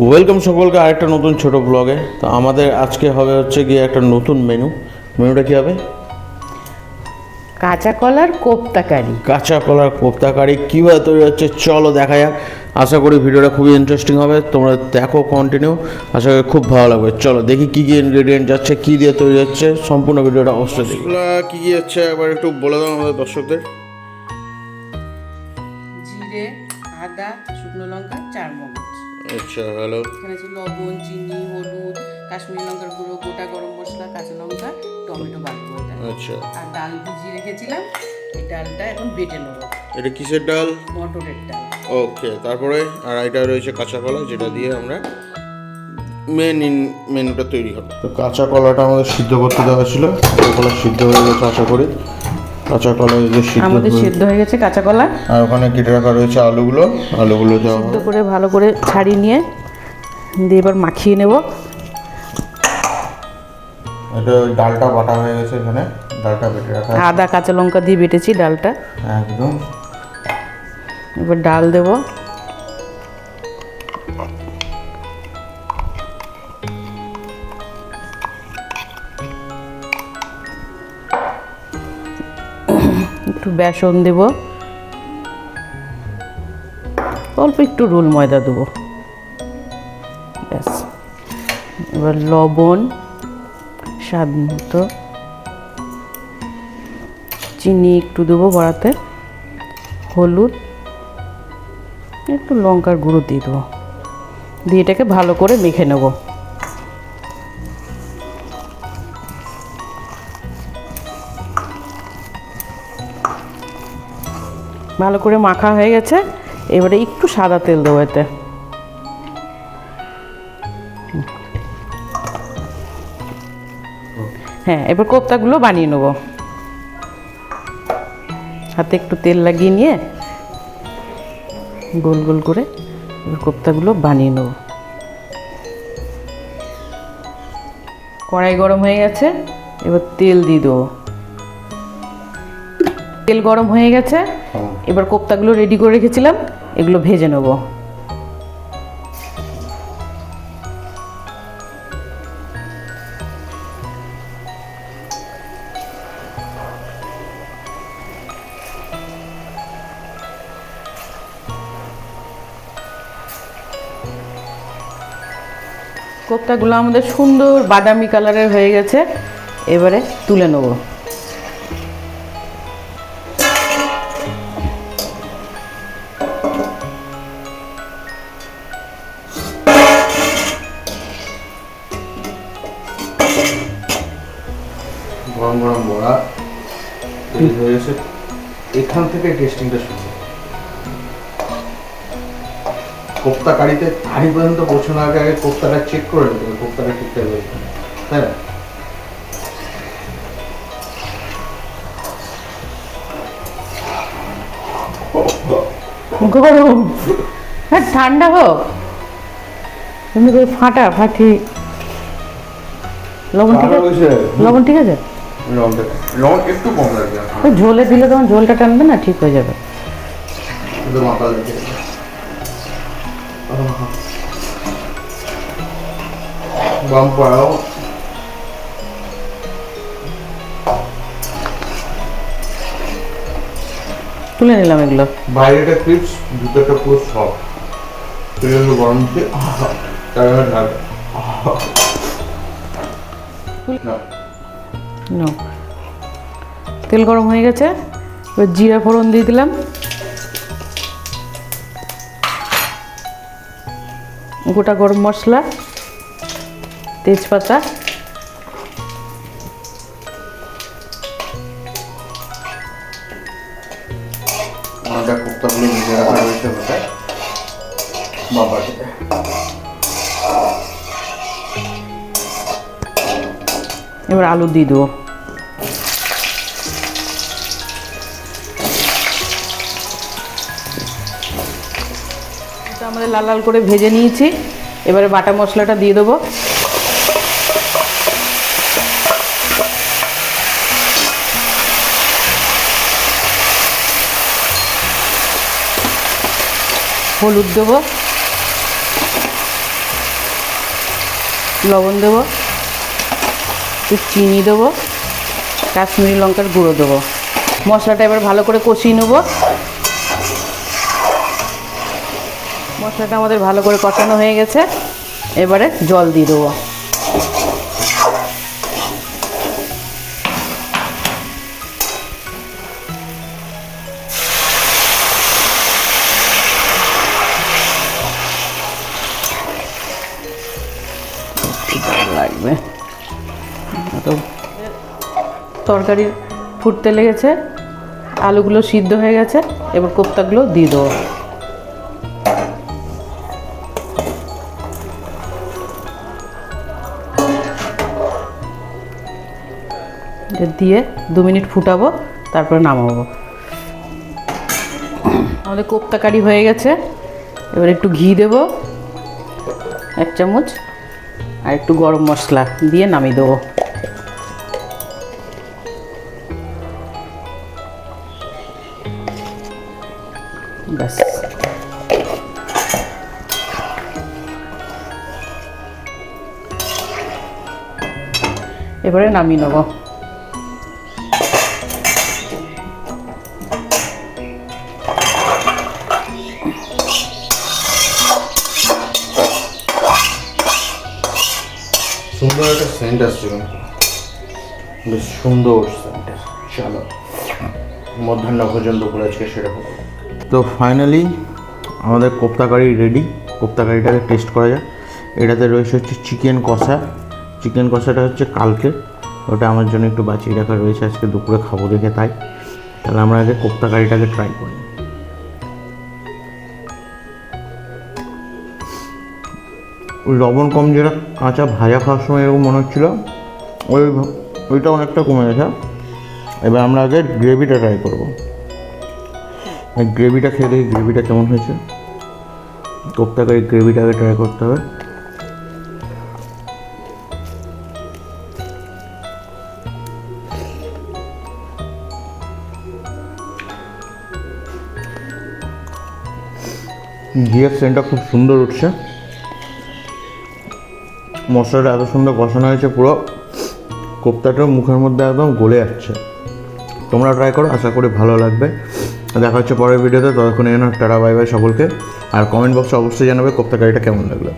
Welcome সকলকে আরেকটা নতুন ছোট ব্লগে। তো আমাদের আজকে হবে হচ্ছে গিয়ে একটা নতুন মেনুটা কী হবে? কাঁচা কলার কোপ্তা কারি। কাঁচা কলার কোপ্তা কারি কীভাবে তৈরি হচ্ছে চলো দেখা যাক। আশা করি ভিডিওটা খুবই ইন্টারেস্টিং হবে, তোমরা দেখো কন্টিনিউ, আশা করি খুব ভালো লাগবে। চলো দেখি কী কী ইনগ্রেডিয়েন্ট যাচ্ছে, কী দিয়ে তৈরি হচ্ছে, সম্পূর্ণ ভিডিওটা অবশ্যই দেখি। কী কী যাচ্ছে একবার একটু বলে দাও আমাদের দর্শকদের। জিরে, আদা, শুকনো লঙ্কা, চারমগজ। আচ্ছা হ্যালো। এখানে আছে লবণ, চিনি, হলুদ, কাশ্মীরি লঙ্কার গুঁড়ো, গোটা গরম মশলা, কাঁচা লঙ্কা, টমেটো বাটবো এটা। আচ্ছা। আর ডাল ভিজিয়ে রেখেছিলাম, এই ডালটা এখন বেটে নেবো। এটা কিসের ডাল? মটরের ডাল। ওকে, তারপরে আর এটা রয়েছে কাঁচা কলা, যেটা দিয়ে আমরা মেনুটা তৈরি হবে। তো কাঁচা কলাটা আমাদের সিদ্ধ করতে দেওয়া ছিল, কাঁচা কলা সিদ্ধ হয়ে গেছে আশা করি। কাঁচা কলা যে আমাদের সিদ্ধ হয়ে গেছে কাঁচা কলা। আর ওখানে কেটে রাখা রয়েছে আলুগুলো দেওয়া সিদ্ধ করে ভালো করে ছাড়িয়ে নিয়ে দিয়ে এবার মাখিয়ে নেব। এটা ডালটা বাটা হয়ে গেছে, এখানে ডালটা বেটে রাখা আদা কাঁচা লঙ্কা দিয়ে বেটেছি ডালটা। একদম। এবার ডাল দেব, একটু বেসন দেব, অল্প একটু রোল ময়দা দেবো, ব্যাস। এবার লবণ স্বাদ মতো, চিনি একটু দেবো বাড়াতে, হলুদ, একটু লঙ্কার গুঁড়ো দিয়ে দেবো, দিয়ে এটাকে ভালো করে মেখে নেব। ভালো করে মাখা হয়ে গেছে, এবারে একটু সাদা তেল দেবো এতে। হ্যাঁ, এবার কোপ্তাগুলো বানিয়ে নেব। হাতে একটু তেল লাগিয়ে নিয়ে গোল গোল করে এবার কোপ্তাগুলো বানিয়ে নেব। কড়াই গরম হয়ে গেছে, এবার তেল দিয়ে দেবো। তেল গরম হয়ে গেছে, এবার কোপ্তাগুলো রেডি করে রেখেছিলাম, এগুলো ভেজে নেব। কোপ্তাগুলো আমাদের সুন্দর বাদামি কালারের হয়ে গেছে, এবারে তুলে নেব। গরম গরম বড়া তৈরি হয়ে গেছে, এখান থেকে টেস্টিংটা শুরু। কোপ্তা কারিতে হাঁড়ি পর্যন্ত পৌঁছানোর আগে আগে কোপ্তাটা চেক করে নিতে হবে, কোপ্তাটা ঠিকঠাক হয়েছে, তাই না? গরম, হ্যাঁ ঠান্ডা হোক, এমনি করে ফাটি। লবণ ঠিক আছে? লবণ ঠিক আছে? লবণ একটু কম লাগবে, ওই ঝোলে দিলে তখন ঝোলটা টানবে না, ঠিক হয়ে যাবে। মাখা লাগবে। বাম পাড়াও তুলে নিলাম এগুলো। বাইরেটা ক্রিপস, ভিতরটা পুরো সফট। তেল গরম দিয়ে তারপরে ঢালবে। তেল গরম হয়ে গেছে, এবার জিরা ফোড়ন দিয়ে দিলাম, গোটা গরম মশলা, তেজপাতা, আমাদের কোপ্তাগুলো নিজে রাখা রয়েছে ওটা বাবাকে। এবার আলু দিয়ে দেবো। আমাদের লাল লাল করে ভেজে নিয়েছি, এবারে বাটা মশলাটা দিয়ে দেবো। হলুদ দেবো, লবণ দেবো, একটু চিনি দেবো, কাশ্মীরি লঙ্কার গুঁড়ো দেবো। মশলাটা এবার ভালো করে কষিয়ে নেব। মশলাটা আমাদের ভালো করে কষানো হয়ে গেছে, এবারে জল দিয়ে দেবো। লাগবে তো তরকারি ফুটতে লেগেছে, আলুগুলো সিদ্ধ হয়ে গেছে, এবার কোপ্তাগুলো দিয়ে দেবো। দিয়ে 2 মিনিট ফুটাবো, তারপরে নামাবো। আমাদের কোপ্তা কারি হয়ে গেছে, এবার একটু ঘি দেবো 1 চামচ, আর একটু গরম মশলা দিয়ে নামিয়ে দেবো। ব্যাস, এবারে নামিয়ে নেবো। সুন্দর একটা সেন্ট আসছে, বেশ সুন্দর সেন্টার। চলো মধ্যাহ্ন ভোজন দুপুরে আজকে সেটা হলো। তো ফাইনালি আমাদের কোপ্তা কারি রেডি। কোপ্তা কারিটাকে টেস্ট করা যাক। এটাতে রয়েছে হচ্ছে চিকেন কষা। চিকেন কষাটা হচ্ছে কালকে, ওটা আমার জন্য একটু বাঁচিয়ে রাখা রয়েছে, আজকে দুপুরে খাবো দেখে তাই। তাহলে আমরা আগে কোপ্তা কারিটাকে ট্রাই করি। লবণ কম, যেটা কাঁচা ভাজা খাওয়ার সময় এরকম মনে হচ্ছিলো, ওইটা অনেকটা কমে গেছে। এবার আমরা আগে গ্রেভিটা ট্রাই করবো। গ্রেভিটা খেয়ে দেখি গ্রেভিটা কেমন হয়েছে। কোপ্তা কারি গ্রেভিটাকে ট্রাই করতে হবে। ঘিয়ের সেন্টটা খুব সুন্দর উঠছে, মশলাটা এত সুন্দর কষানো হয়েছে, পুরো কোপ্তাটাও মুখের মধ্যে একদম গলে যাচ্ছে। তোমরা ট্রাই করো, আশা করি ভালো লাগবে। দেখা হচ্ছে পরের ভিডিওতে, ততক্ষণ টাটা বাই বাই সকলকে। আর কমেন্ট বক্সে অবশ্যই জানাবে কোপ্তা কারিটা কেমন লাগলো।